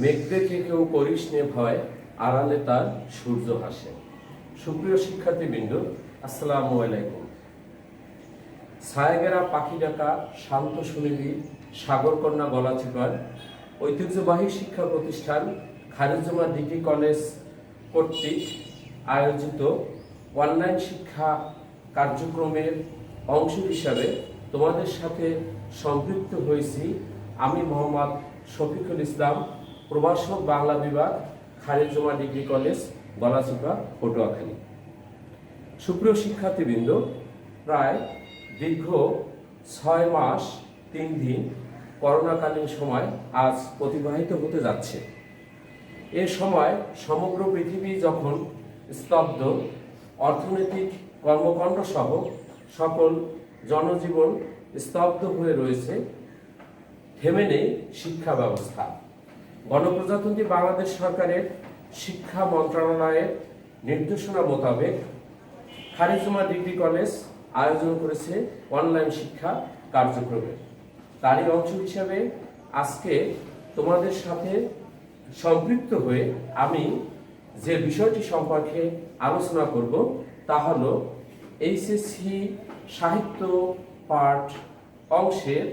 মেঘ দেখে কেউ করিস নে ভয়, আড়ালে তার সূর্য হাসে। সুপ্রিয় শিক্ষার্থীবৃন্দ, আসসালামু আলাইকুম। ছায়াগেরা পাখি ডাকা, শান্ত সুনিধি সাগরকন্যা গলাচিপার ঐতিহ্যবাহী শিক্ষা প্রতিষ্ঠান খায়রুজ্জামান ডিগ্রি কলেজ কর্তৃক আয়োজিত অনলাইন শিক্ষা কার্যক্রমের অংশ হিসাবে তোমাদের সাথে সম্পৃক্ত হয়েছি আমি মোহাম্মদ শফিকুল ইসলাম, প্রভাষক বাংলা বিভাগ, খায়রুজ্জামান ডিগ্রি কলেজ গলাচিপা, পটুয়াখালী। সুপ্রিয় শিক্ষার্থীবৃন্দ, প্রায় দীর্ঘ 6 মাস 3 দিন করোনাকালীন সময় আজ অতিবাহিত হতে যাচ্ছে। এ সময় সমগ্র পৃথিবী যখন স্তব্ধ, অর্থনৈতিক কর্মকাণ্ড সহ সকল জনজীবন স্তব্ধ হয়ে রয়েছে, থেমে নেই শিক্ষা ব্যবস্থা। গণপ্রজাতন্ত্রী বাংলাদেশ সরকারের শিক্ষা মন্ত্রণালয়ের নির্দেশনা মোতাবেক খায়রুজ্জামান ডিগ্রি কলেজ আয়োজন করেছে অনলাইন শিক্ষা কার্যক্রমের। তারই অংশ হিসাবে আজকে তোমাদের সাথে সম্পৃক্ত হয়ে আমি যে বিষয়টি সম্পর্কে আলোচনা করব তা হলো এইচএসসি সাহিত্য পাঠ অংশের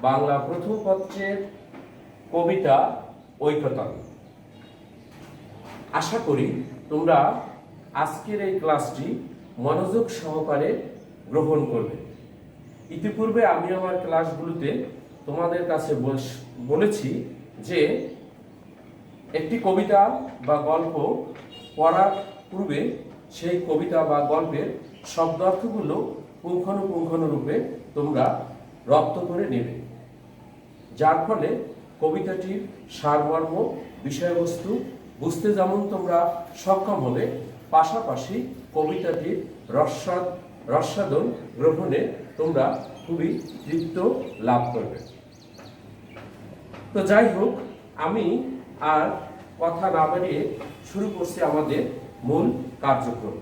বাংলা প্রথম পত্রের কবিতা ঐকতান। আশা করি তোমরা আজকের এই ক্লাসটি মনোযোগ সহকারে গ্রহণ করবে। ইতিপূর্বে আমি আমার ক্লাসগুলোতে তোমাদের কাছে বলেছি যে একটি কবিতা বা গল্প পড়ার পূর্বে সেই কবিতা বা গল্পের শব্দার্থগুলো পুঙ্খানুপুঙ্খানুরূপে তোমরা রপ্ত করে নেবে, যার ফলে কবিতাটির সারমর্ম, বিষয়বস্তু বুঝতে যেমন তোমরা সক্ষম হবে, পাশাপাশি কবিতাটির রসাদন গ্রহণে তোমরা খুবই তৃপ্ত লাভ করবে। তো যাই হোক, আমি আর কথা না বাড়িয়ে শুরু করছি আমাদের মূল কার্যক্রম।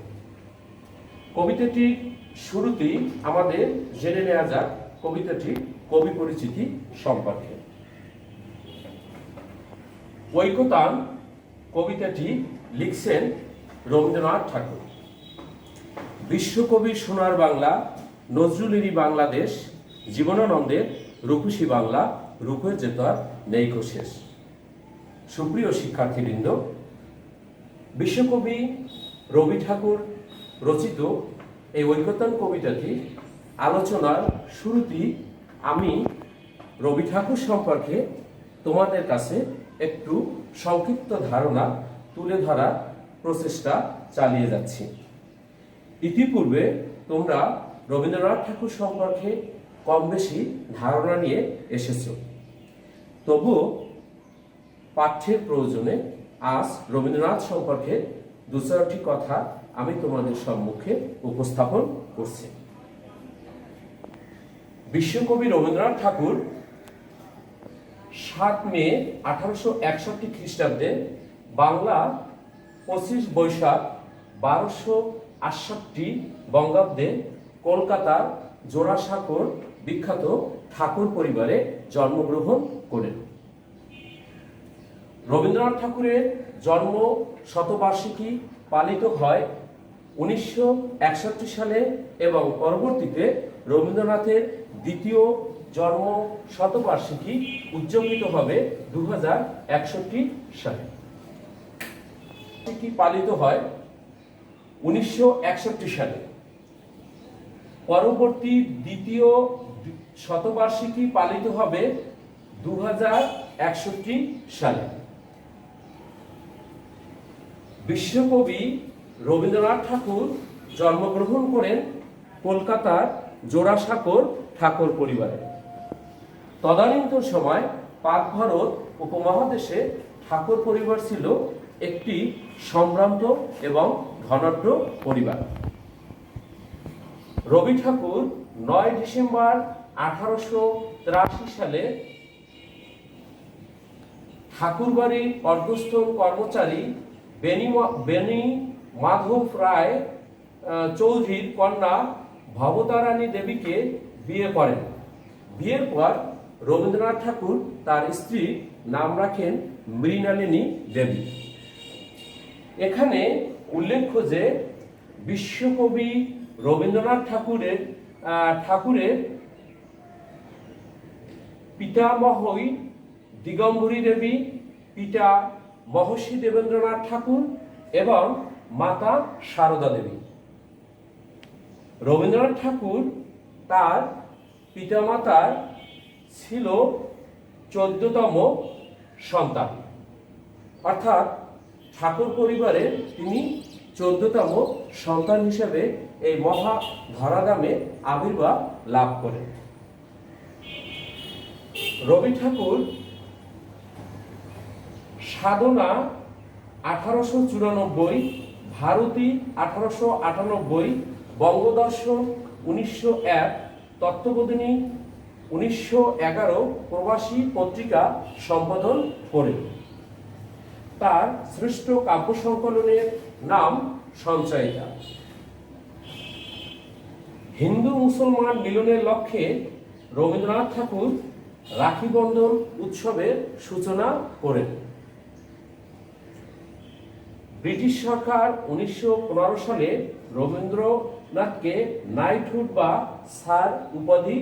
কবিতাটি শুরুতেই আমাদের জেনে নেওয়া যাক কবিতাটির কবি পরিচিতি সম্পর্কে। ঐকতান কবিতাটি লিখছেন রবীন্দ্রনাথ ঠাকুর। বিশ্বকবির সোনার বাংলা, নজরুলেরই বাংলাদেশ, জীবনানন্দের রূপসী বাংলা, রূপের যে তার নেই কো শেষ। সুপ্রিয় শিক্ষার্থীবৃন্দ, বিশ্বকবি রবি ঠাকুর রচিত এই ঐকতান কবিতাটি আলোচনার শুরুতেই আমি রবি ঠাকুর সম্পর্কে তোমাদের কাছে একটু সংক্ষিপ্ত ধারণা তুলে ধরার প্রচেষ্টা চালিয়ে যাচ্ছি। ইতিপূর্বে তোমরা রবীন্দ্রনাথ ঠাকুর সম্পর্কে কম বেশি ধারণা নিয়ে এসেছ, তবুও পাঠ্যের প্রয়োজনে আজ রবীন্দ্রনাথ সম্পর্কে 2-4টি কথা আমি তোমাদের সম্মুখে উপস্থাপন করছি। বিশ্বকবি রবীন্দ্রনাথ ঠাকুর 7 মে 1861 খ্রিস্টাব্দে বাংলা 25 বৈশাখ 1268 বঙ্গাব্দে কলকাতার জোড়াসাঁকোর বিখ্যাত ঠাকুর পরিবারে জন্মগ্রহণ করেন। রবীন্দ্রনাথ ঠাকুরের জন্ম শতবার্ষিকী পালিত হয় 1961 সালে এবং পরবর্তীতে রবীন্দ্রনাথের দ্বিতীয় জন্ম শতবার্ষিকী উদযাপিত হবে 2061 সালে। পালিত হয় 1961 সালে, পরবর্তী দ্বিতীয় শতবার্ষিকী পালিত হবে 2061 সালে। বিশ্বকবি রবীন্দ্রনাথ ঠাকুর জন্মগ্রহণ করেন কলকাতার জোড়াসাঁকোর ঠাকুর পরিবারে। তদানীন্তন সময় পাক ভারত উপমহাদেশে ঠাকুর পরিবার ছিল একটি সম্ভ্রান্ত এবং ধনাঢ্য পরিবার। রবি ঠাকুর 9 ডিসেম্বর 1883 সালে ঠাকুরবাড়ির অর্ধস্থ কর্মচারী বেনি মাধব রায় চৌধুরীর কন্যা ভবতারানী দেবীকে বিয়ে করেন। বিয়ের পর রবীন্দ্রনাথ ঠাকুর তার স্ত্রীর নাম রাখেন মৃণালিনী দেবী। এখানে উল্লেখ্য যে বিশ্বকবি রবীন্দ্রনাথ ঠাকুরের পিতামহী দিগম্বরী দেবী, পিতা মহর্ষি দেবেন্দ্রনাথ ঠাকুর এবং মাতা সারদা দেবী। রবীন্দ্রনাথ ঠাকুর তার পিতামাতার ছিল 14তম সন্তান, অর্থাৎ ঠাকুর পরিবারের তিনি 14তম সন্তান হিসেবে এই মহা ধরাধামে আবির্ভাব লাভ করেন। রবি ঠাকুর সাধনা 1894, ভারতী 1898, বঙ্গদর্শন 1901, তত্ত্ববোধিনী 1911 প্রবাসী পত্রিকা সম্পাদন করেন। তার শ্রেষ্ঠ কাব্য সংকলনের নাম সঞ্চয়িতা। হিন্দু মুসলমান মিলনের লক্ষ্যে রবীন্দ্রনাথ ঠাকুর রাখি বন্ধন উৎসবের সূচনা করেন। ব্রিটিশ সরকার 1915 সালে রবীন্দ্রনাথকে নাইটহুড বা স্যার উপাধি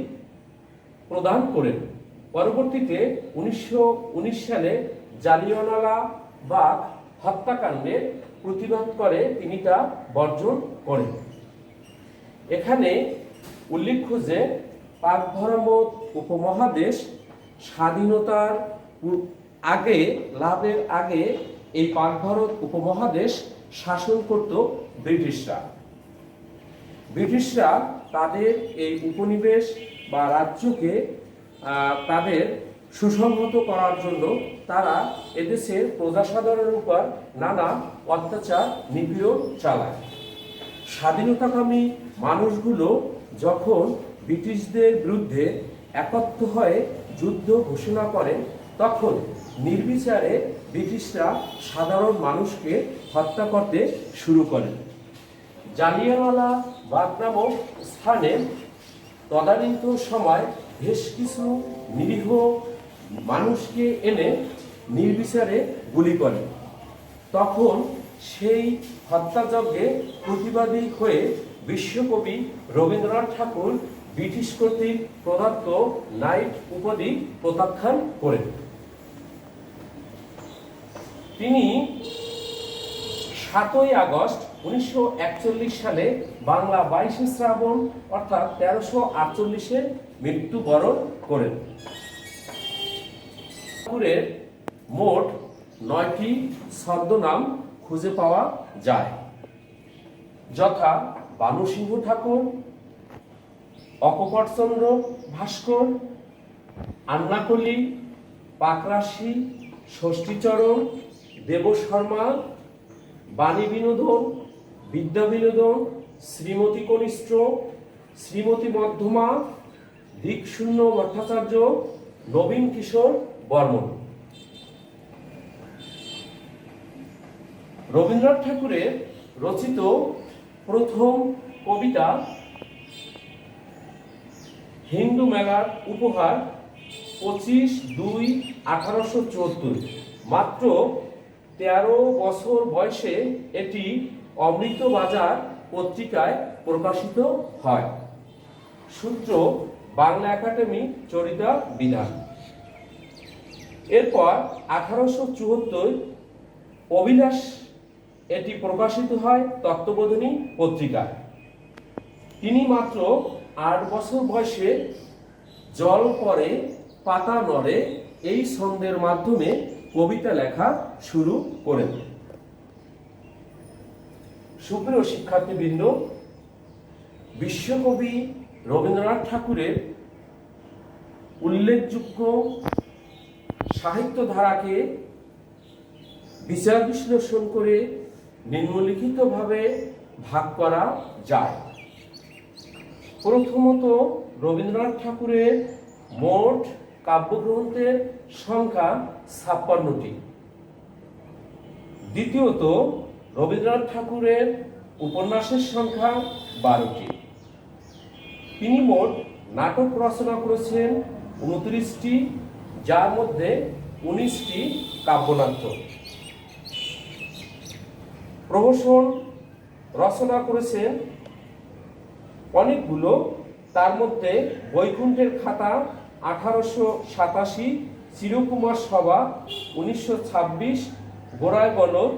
প্রদান করেন। পরবর্তীতে 1919 সালে জালিয়ানওয়ালাবাগ হত্যাকাণ্ডের প্রতিবাদ করে তিনি তা বর্জন করেন। এখানে উল্লেখ্য যে পাক ভারত উপমহাদেশ স্বাধীনতার লাভের আগে এই পাক ভারত উপমহাদেশ শাসন করত ব্রিটিশরা তাদের এই উপনিবেশ বা রাজ্যকে তাদের সুসংহত করার জন্য তারা এদেশের প্রজাসাধারণের উপর নানা অত্যাচার নিপীড়ন চালায়। স্বাধীনতাকামী মানুষগুলো যখন ব্রিটিশদের বিরুদ্ধে একত্র হয়ে যুদ্ধ ঘোষণা করেন, তখন নির্বিচারে ব্রিটিশরা সাধারণ মানুষকে হত্যা করতে শুরু করেন। জালিয়ানওয়ালাবাগ নামক স্থানে তদানীন্ত সময় বেশ কিছু নিরীহ মানুষকে এনে নির্বিচারে গুলি করেন। তখন সেই হত্যাযজ্ঞে প্রতিবাদী হয়ে বিশ্বকবি রবীন্দ্রনাথ ঠাকুর ব্রিটিশ কর্তৃক প্রদত্ত নাইট উপাধি প্রত্যাখ্যান করেন। তিনি 7ই আগস্ট 1941 সালে বাংলা 22শে শ্রাবণ অর্থাৎ 1348-এ মৃত্যুবরণ করেন। ঠাকুরের মোট 9টি ছদ্মনাম খুঁজে পাওয়া যায়, যথা বানুসিংহ ঠাকুর, অকপটচন্দ্র ভাস্কর, আন্নাকলি, পাকরাশি, ষষ্ঠীচরণ, দেবশর্মা, বাণী বিনোদন, বিদ্যা বিনোদন, শ্রীমতী কনিষ্ঠ, শ্রীমতী মধ্যমা, দিকশূন্য ভট্টাচার্য, নবীন কিশোর বর্মন। রবীন্দ্রনাথ ঠাকুরের রচিত প্রথম কবিতা হিন্দু মেলার উপহার 25/2/1874, মাত্র 13 বছর বয়সে এটি অমৃতবাজার পত্রিকায় প্রকাশিত হয়। সূত্র বাংলা একাডেমি চরিতা বিধান। এরপর 1874 অভিলাষ এটি প্রকাশিত হয় তত্ত্ববোধিনী পত্রিকায়। তিনি মাত্র 8 বছর বয়সে জল পড়ে পাতা নড়ে এই ছন্দের মাধ্যমে কবিতা লেখা শুরু করেন। সুপ্রিয় শিক্ষার্থীবৃন্দ, বিশ্বকবি রবীন্দ্রনাথ ঠাকুরের উল্লেখযোগ্য সাহিত্য ধারাকে বিচার বিশ্লেষণ করে নিম্নলিখিতভাবে ভাগ করা যায়। প্রথমত, রবীন্দ্রনাথ ঠাকুরের মোট কাব্যগ্রন্থের সংখ্যা 56টি। দ্বিতীয়ত, রবীন্দ্রনাথ ঠাকুরের উপন্যাসের সংখ্যা 12টি। তিনি মোট নাটক রচনা করেছেন 29টি, যার মধ্যে 19টি কাব্যনাট্য। প্রহসন রচনা করেছেন অনেকগুলো, তার মধ্যে বৈকুণ্ঠের খাতা 1887, চিরকুমার সভা 1926, গোড়ায় গলদ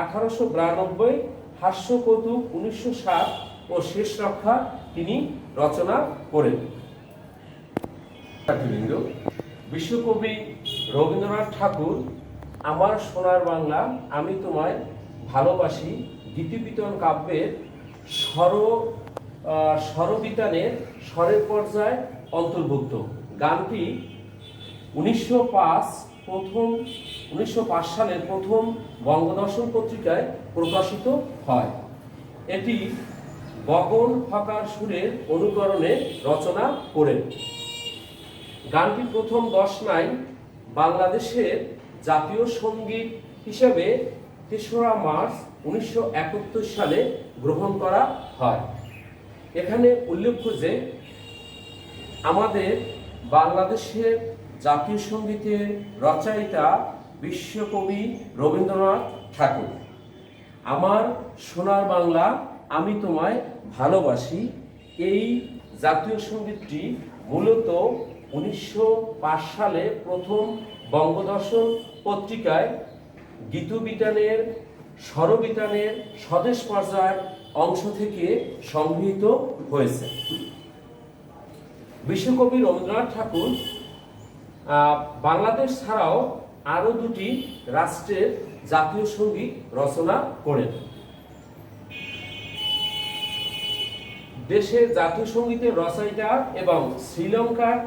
1892, হাস্যকৌতুক 1907 ও শেষ রক্ষা তিনি রচনা করেন। বিশ্বকবি রবীন্দ্রনাথ ঠাকুর আমার সোনার বাংলা আমি তোমায় ভালোবাসি গীতিবিতান কাব্যের স্বরবিতানের স্বরের পর্যায়ে অন্তর্ভুক্ত। গানটি 1905 সালের প্রথম বঙ্গদর্শন পত্রিকায় প্রকাশিত হয়। এটি গগন ফাঁকার সুরের অনুকরণে রচনা করেন। গানটি প্রথম 10 লাইন বাংলাদেশের জাতীয় সঙ্গীত হিসেবে 3রা মার্চ 1971 সালে গ্রহণ করা হয়। এখানে উল্লেখ্য যে আমাদের বাংলাদেশের জাতীয় সঙ্গীতের রচয়িতা বিশ্বকবি রবীন্দ্রনাথ ঠাকুর। আমার সোনার বাংলা আমি তোমায় ভালোবাসি এই জাতীয় সঙ্গীতটি মূলত 1905 সালে প্রথম বঙ্গদর্শন পত্রিকায় গীতবিতানের স্বরবিতানের স্বদেশ পর্যায়ের অংশ থেকে সংগৃহীত হয়েছে। বিশ্বকবি রবীন্দ্রনাথ ঠাকুর বাংলাদেশ ছাড়াও আরো 2টি রাষ্ট্রের জাতীয় সঙ্গীত রচনা করেন। দেশের জাতীয় সঙ্গীতের রচয়িতা এবং শ্রীলঙ্কার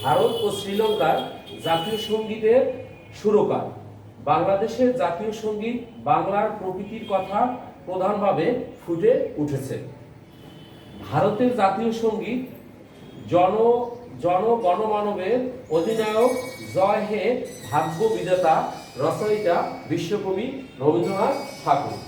ভারত ও শ্রীলঙ্কার জাতীয় সঙ্গীতের সুরকার। বাংলাদেশের জাতীয় সঙ্গীত বাংলার প্রকৃতির কথা প্রধানভাবে ফুটে উঠেছে। ভারতের জাতীয় সঙ্গীত জনগণমানবের অধিনায়ক জয় হে ভাগ্য বিধাতা রচয়িতা বিশ্বকবি রবীন্দ্রনাথ ঠাকুর।